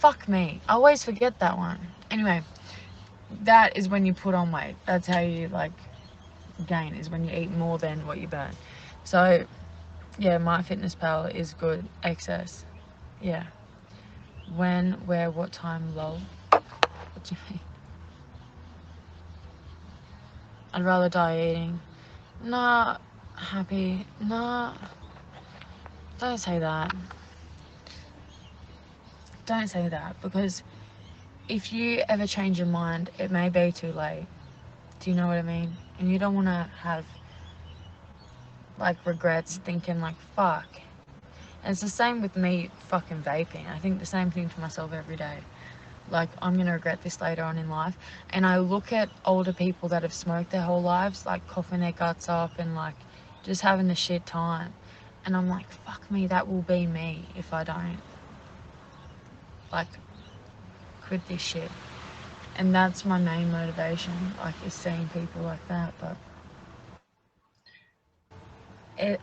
fuck me. I always forget that one. Anyway, that is when you put on weight. That's how you like gain, is when you eat more than what you burn. So yeah, MyFitnessPal is good. Excess. Yeah. When, where, what time, lol. What do you mean? I'd rather die eating. Nah, happy. Nah, don't say that. Don't say that, because if you ever change your mind, it may be too late. Do you know what I mean? And you don't want to have like regrets thinking like, fuck. And it's the same with me fucking vaping. I think the same thing to myself every day. Like, I'm gonna regret this later on in life. And I look at older people that have smoked their whole lives, like coughing their guts up and like just having a shit time. And I'm like, fuck me, that will be me if I don't like quit this shit. And that's my main motivation, like, is seeing people like that. But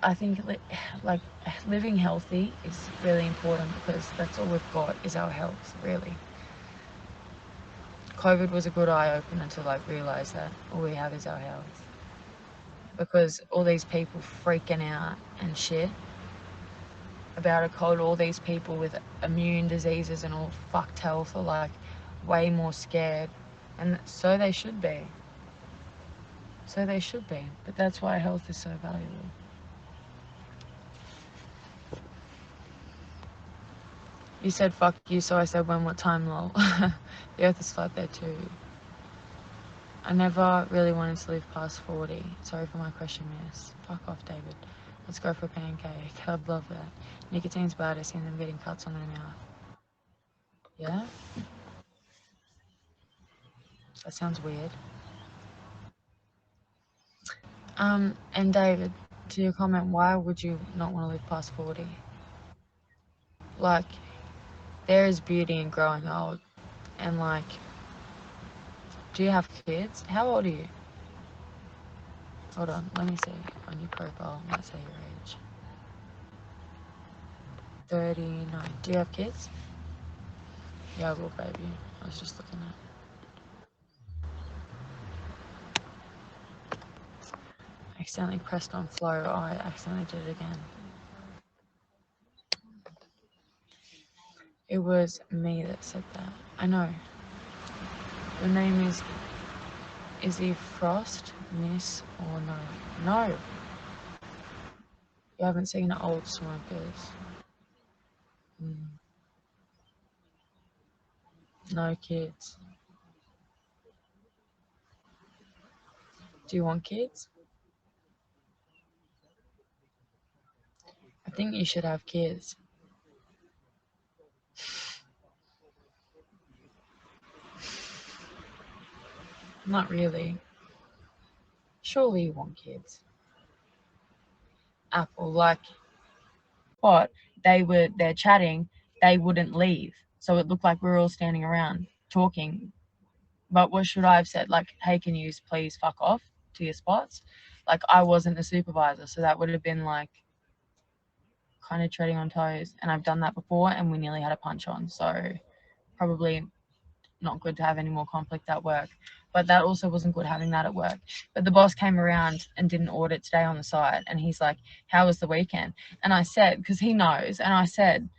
I think like living healthy is really important, because that's all we've got is our health, really. COVID was a good eye opener to like realize that all we have is our health, because all these people freaking out and shit about a cold, all these people with immune diseases and all fucked health are like way more scared, and so they should be. So they should be, but that's why health is so valuable. You said fuck you, so I said when, what time, lol. The earth is flat there too. I never really wanted to live past 40. Sorry for my question, miss. Fuck off, David. Let's go for a pancake. I'd love that. Nicotine's bad. I seen them getting cuts on their mouth. Yeah? That sounds weird. And David, to your comment, why would you not want to live past 40? Like, there is beauty in growing old. And like, do you have kids? How old are you? Hold on, let me see on your profile. I might say your age. 39. Do you have kids? Yeah, I will, baby. I was just looking at. I accidentally pressed on flow. Oh, I accidentally did it again. It was me that said that. I know. Your name is Izzy Frost, miss, or no? No. You haven't seen old smokers. No kids. Do you want kids? I think you should have kids. Not really. Surely you want kids. Apple, like, what? They're chatting, they wouldn't leave. So it looked like we were all standing around talking. But what should I have said? Like, hey, can you please fuck off to your spots? Like, I wasn't the supervisor, so that would have been like kind of treading on toes. And I've done that before, and we nearly had a punch on. So probably not good to have any more conflict at work. But that also wasn't good having that at work. But the boss came around and did an audit today on the site, and he's like, how was the weekend? And I said, because he knows, and I said,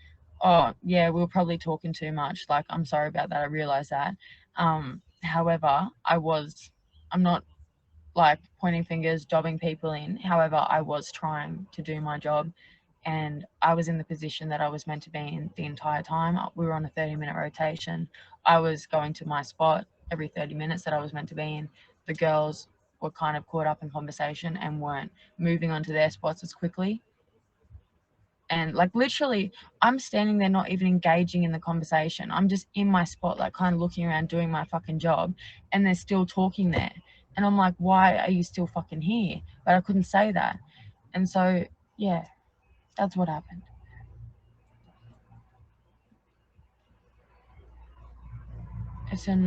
oh yeah, we were probably talking too much. Like, I'm sorry about that. I realized that. However, I'm not like pointing fingers, jobbing people in. However, I was trying to do my job, and I was in the position that I was meant to be in the entire time. We were on a 30-minute rotation. I was going to my spot every 30 minutes that I was meant to be in. The girls were kind of caught up in conversation and weren't moving on to their spots as quickly. And like, literally, I'm standing there not even engaging in the conversation. I'm just in my spot, like kind of looking around doing my fucking job, and they're still talking there. And I'm like, why are you still fucking here? But I couldn't say that. And so, yeah, that's what happened. It's in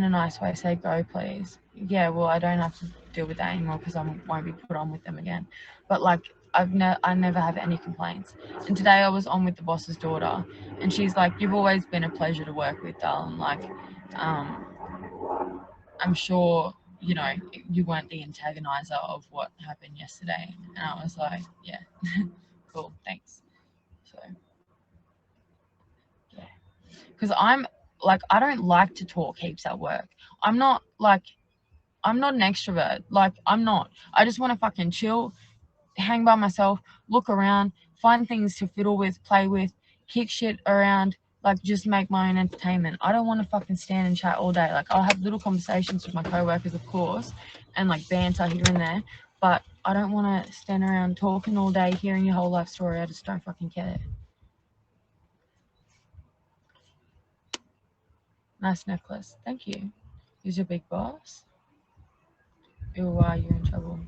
a nice way, say go please. Yeah, well, I don't have to deal with that anymore because I won't be put on with them again. But like, I never have any complaints. And today I was on with the boss's daughter, and she's like, "You've always been a pleasure to work with, darling. Like, I'm sure, you know, you weren't the antagonizer of what happened yesterday." And I was like, "Yeah, cool, thanks." So, yeah, because I'm like, I don't like to talk heaps at work. I'm not an extrovert. Like, I'm not. I just want to fucking chill, hang by myself, look around, find things to fiddle with, play with, kick shit around, like just make my own entertainment. I don't want to fucking stand and chat all day. Like, I'll have little conversations with my co-workers, of course, and like banter here and there, but I don't want to stand around talking all day, hearing your whole life story. I just don't fucking care. Nice necklace. Thank you. Who's your big boss? Ooh, why you're in trouble?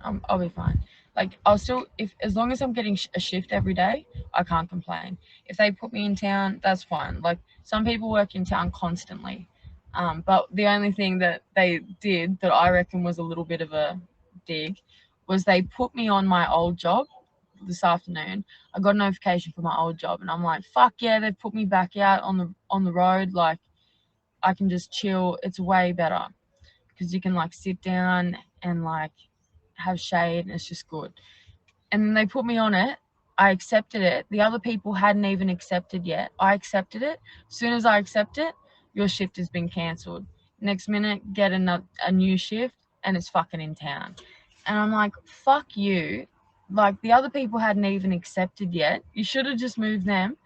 I'll be fine. Like, I'll still, if as long as I'm getting a shift every day, I can't complain. If they put me in town, that's fine. Like, some people work in town constantly, but the only thing that they did that I reckon was a little bit of a dig was they put me on my old job this afternoon. I got a notification for my old job, and I'm like, fuck yeah, they've put me back out on the road. Like, I can just chill. It's way better because you can like sit down and like have shade, and it's just good. And then they put me on it. I accepted it. The other people hadn't even accepted yet. I accepted it. As soon as I accept it, your shift has been cancelled. Next minute, get a new shift, and it's fucking in town. And I'm like, fuck you. Like, the other people hadn't even accepted yet. You should have just moved them.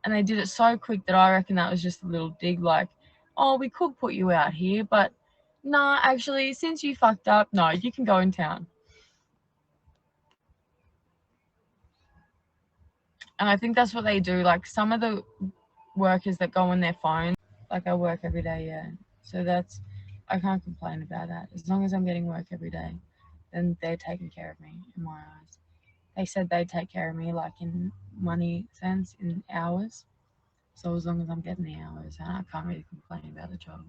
And they did it so quick that I reckon that was just a little dig, like, oh, we could put you out here, but nah, actually, since you fucked up, no, you can go in town. And I think that's what they do. Like, some of the workers that go on their phone, like, I work every day, yeah. So I can't complain about that. As long as I'm getting work every day, then they're taking care of me in my eyes. They said they'd take care of me, like, in money sense, in hours. So as long as I'm getting the hours, I can't really complain about the job.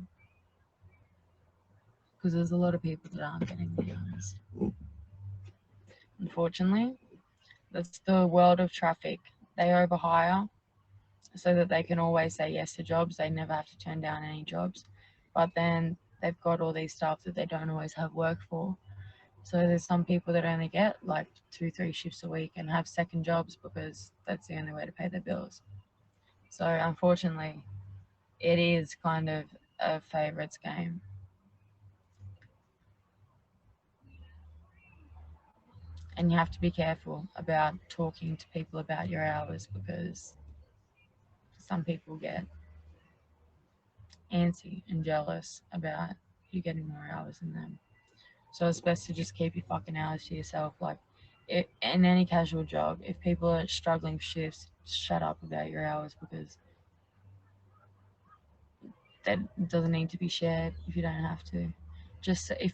Because there's a lot of people that aren't getting the hours. Unfortunately, that's the world of traffic. They overhire so that they can always say yes to jobs. They never have to turn down any jobs. But then they've got all these staff that they don't always have work for. So there's some people that only get like 2-3 shifts a week and have second jobs because that's the only way to pay their bills. So unfortunately, it is kind of a favourites game. And you have to be careful about talking to people about your hours because some people get antsy and jealous about you getting more hours than them. So it's best to just keep your fucking hours to yourself. Like, in any casual job, if people are struggling for shifts, shut up about your hours because that doesn't need to be shared if you don't have to. Just if